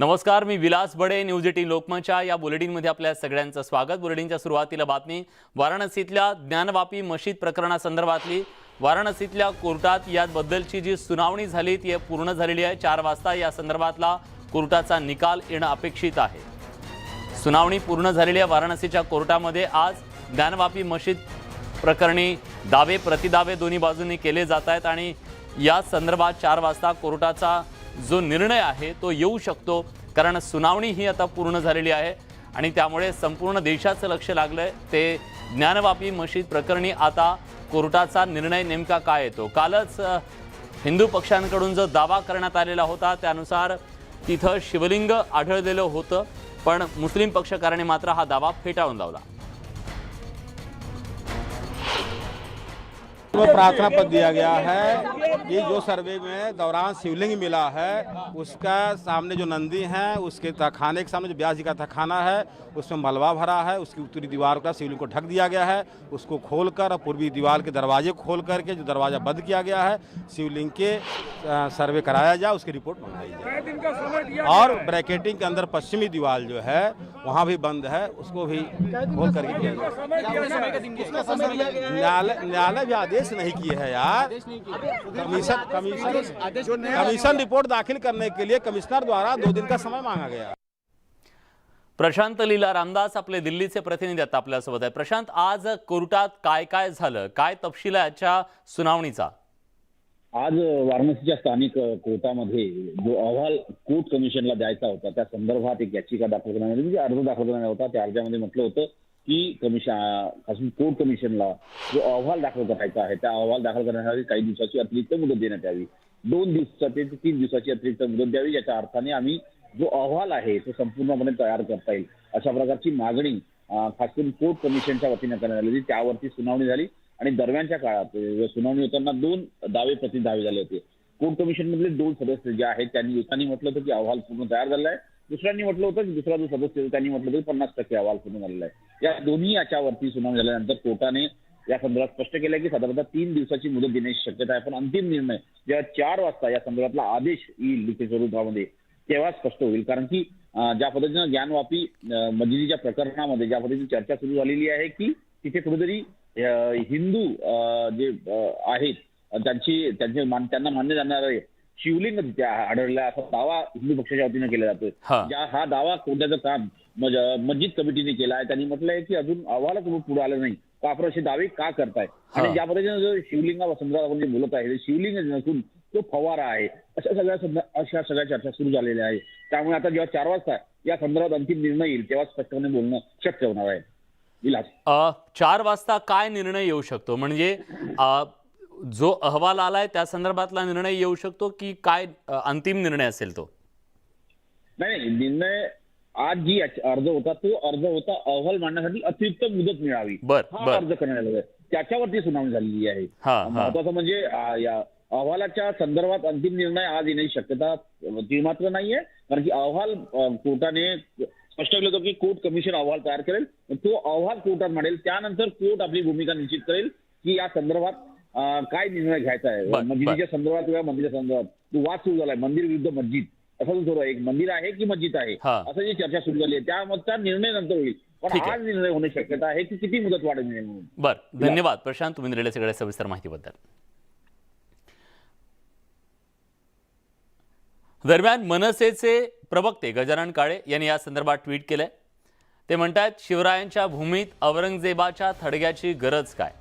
नमस्कार, मी विलास बडे. न्यूज 18 लोकमतच्या या बुलेटिनमध्ये आपल्या सगळ्यांचं स्वागत. बुलेटिनच्या सुरुवातीला बातमी वाराणसीतल्या ज्ञानवापी मशीद प्रकरणासंदर्भातली. वाराणसीतल्या कोर्टात याबद्दलची जी सुनावणी झाली ती पूर्ण झालेली आहे. 4 वाजता या संदर्भातला कोर्टाचा निकाल येणं अपेक्षित आहे. सुनावणी पूर्ण झालेली आहे. वाराणसीच्या कोर्टामध्ये आज ज्ञानवापी मशीद प्रकरणी दावे प्रतिदावे दोन्ही बाजूंनी केले जात आहेत आणि या संदर्भात 4 वाजता कोर्टाचा जो निर्णय आहे तो येऊ शकतो, कारण सुनावणी ही आता पूर्ण झालेली आहे आणि त्यामुळे संपूर्ण देशाचं लक्ष लागलंय ते ज्ञानवापी मशीद प्रकरणी. आता कोर्टाचा निर्णय नेमका काय येतो. कालच हिंदू पक्षांकडून जो दावा करण्यात आलेला होता त्यानुसार तिथं शिवलिंग आढळलेलं होतं, पण मुस्लिम पक्षकारांनी मात्र हा दावा फेटाळून लावला. प्रार्थना पत्र दिया गया है कि जो सर्वे में दौरान शिवलिंग मिला है उसका सामने जो नंदी हैं उसके तहखाने के सामने जो व्यास जी का तहखाना है उसमें मलबा भरा है, उसकी उत्तरी दीवार का शिवलिंग को ढक दिया गया है। उसको खोलकर पूर्वी दीवार के दरवाजे खोल करके जो दरवाज़ा बंद किया गया है शिवलिंग के सर्वे कराया जाए, उसकी रिपोर्ट मंगाई जाए। और ब्रैकेटिंग के अंदर पश्चिमी दीवार जो है वहाँ भी बंद है, उसको भी खोल करके किया जाए। न्यायालय भी आदेश नहीं किए है यार। कमीशन रिपोर्ट दाखिल करने के लिए कमिश्नर द्वारा 2 दिन का समय मांगा गया। प्रशांत लीला रामदास आपले दिल्लीचे प्रतिनिधी आता आपल्यासोबत आहे. प्रशांत, आज कोर्टात काय काय झालं, काय तपशील आहे आजच्या सुनावणीचा? आज वाराणसीच्या स्थानिक कोर्टामध्ये जो अहवाल कोर्ट कमिशनला द्यायचा होता त्या संदर्भात एक याचिका दाखल करण्यात आली, म्हणजे अर्ज दाखल करण्यात होता. त्या अर्जामध्ये म्हटलं होतं की कोर्ट कमिशनला जो अहवाल दाखल करायचा आहे त्या अहवाल दाखल करण्यासाठी काही दिवसाची अतिरिक्त मुदत देण्यात यावी. 2 दिवसाची ते 3 दिवसाची अतिरिक्त मुदत द्यावी. याच्या अर्थाने आम्ही जो अहवाल आहे तो संपूर्णपणे तयार करता येईल अशा प्रकारची मागणी खास करून कोर्ट कमिशनच्या वतीने करण्यात आली. त्यावरती सुनावणी झाली आणि दरम्यानच्या काळात सुनावणी होताना 2 दावे प्रतिदावे झाले होते. कोर्ट कमिशन मधले 2 सदस्य जे आहेत त्यांनी एकाने म्हटलं होतं की अहवाल पूर्ण तयार झाला आहे, दुसऱ्यांनी म्हटलं होतं की दुसरा जो सदस्य त्यांनी म्हटलं होतं 50% अहवाल पूर्ण झालेला आहे. या दोन्ही याच्यावरती सुनावणी झाल्यानंतर कोर्टाने या संदर्भात स्पष्ट केलं की साधारणतः 3 दिवसाची मुदत देण्याची शक्यता आहे, पण अंतिम निर्णय जेव्हा 4 वाजता या संदर्भातला आदेश येईल लिखित स्वरूपामध्ये तेव्हा स्पष्ट होईल. कारण की ज्या पद्धतीनं ज्ञानवापी मशिदीच्या प्रकरणामध्ये ज्या पद्धतीची चर्चा सुरू झालेली आहे की तिथे कुठेतरी हिंदू जे आहेत त्यांना मान्य जाणारे शिवलिंग तिथे आढळला असा दावा हिंदू पक्षाच्या वतीने केला जातोय. हा दावा कोर्टाचं काम मस्जिद कमिटीने केला आहे. त्यांनी म्हटलंय की अजून अहवालच पुढे आलं नाही, का आपण असे दावे का करताय. आणि ज्या पद्धतीनं जो शिवलिंगा संदर्भात आपण जे बोलत आहे शिवलिंग नसून तो फवारा आहे, अशा सगळ्या चर्चा सुरू झालेल्या आहे. त्यामुळे आता जेव्हा 4 वाजता या संदर्भात अंतिम निर्णय येईल तेव्हा स्पष्टपणे बोलणं शक्य होणार आहे. विलास, 4 वाजता काय निर्णय येऊ शकतो? म्हणजे जो अहवाल आलाय त्या संदर्भातला निर्णय येऊ शकतो की काय अंतिम निर्णय असेल तो? नाही, निर्णय आज जी अर्ज होता तो अर्ज होता अहवाल मांडण्यासाठी अतिरिक्त मुदत मिळावी हा अर्ज करण्यात आलेला आहे. त्याच्यावरती सुनावणी झालेली आहे. महत्वाचं म्हणजे या अहवालाच्या संदर्भात अंतिम निर्णय आज येण्याची शक्यता ती मात्र नाहीये, कारण की अहवाल कोर्टाने स्पष्ट केलं होतं की कोर्ट कमिशन अहवाल तयार करेल, तो अहवाल कोर्टात मांडेल, त्यानंतर कोर्ट आपली भूमिका निश्चित करेल की या संदर्भात काय निर्णय घ्यायचा आहे. मस्जिदीच्या संदर्भात किंवा मंदिराच्या संदर्भात वाद सुरू झालाय, मंदिर विरुद्ध मस्जिद असं सुरू आहे, एक मंदिर आहे की मस्जिद आहे असं जी चर्चा सुरू झाली आहे त्याचा निर्णय नंतर होईल, पण आज निर्णय होण्याची शक्यता आहे की किती मुदत वाढ मिळेल म्हणून. बरं, धन्यवाद प्रशांत, तुम्ही दिलेल्या सगळ्या सविस्तर माहितीबद्दल. दरम्यान मनसेचे प्रवक्ते गजानन काळे यांनी या संदर्भात ट्विट केलंय. ते म्हणतात, शिवरायांच्या भूमीत औरंगजेबाच्या थडग्याची गरज काय?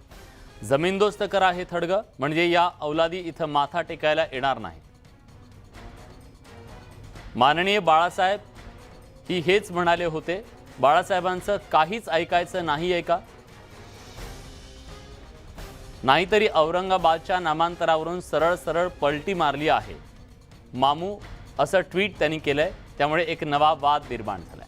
जमीनदोस्त करा हे थडगं, म्हणजे या औलादी इथं माथा टेकायला येणार नाही. माननीय बाळासाहेब ही हेच म्हणाले होते. बाळासाहेबांचं काहीच ऐकायचं नाही आहे का? नाहीतरी औरंगाबादच्या नामांतरावरून सरळ सरळ पलटी मारली आहे मामू, असं ट्विट त्यांनी केलंय. त्यामुळे एक नवा वाद निर्माण झालाय.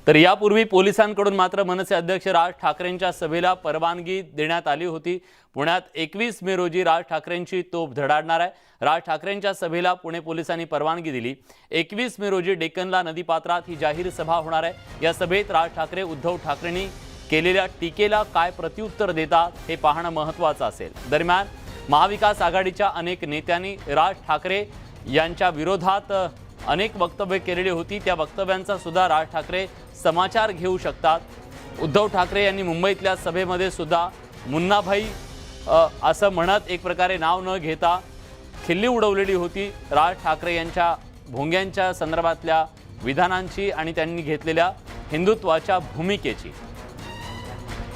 तर यापूर्वी पोलिसांकडून मात्र मनसे अध्यक्ष राज ठाकरेंच्या सभेला परवानगी देण्यात आली होती. पुण्यात 21 मे रोजी राज ठाकरेंची तोफ धडाडणार आहे. राज ठाकरेंच्या सभेला पुणे पोलिसांनी परवानगी दिली. 21 मे रोजी डेक्कनला नदीपात्रात ही जाहीर सभा होणार आहे. या सभेत राज ठाकरे, उद्धव ठाकरेंनी केलेल्या टीकेला काय प्रत्युत्तर देतात हे पाहणं महत्त्वाचं असेल। दरम्यान महाविकास आघाडीच्या अनेक नेत्यांनी राज ठाकरे यांच्या विरोधात अनेक वक्तव्य केलेली होती। त्या वक्तव्यांचा सुद्धा राज ठाकरे समाचार घेऊ शकतात। उद्धव ठाकरे यांनी मुंबईतल्या सभेमध्ये सुद्धा मुन्नाभाई असं म्हणत एक प्रकारे नाव न घेता खिल्ली उडवलेली होती राज ठाकरे यांच्या भोंग्यांच्या संदर्भातल्या विधानांची आणि त्यांनी घेतलेल्या हिंदुत्वाच्या भूमिकेची।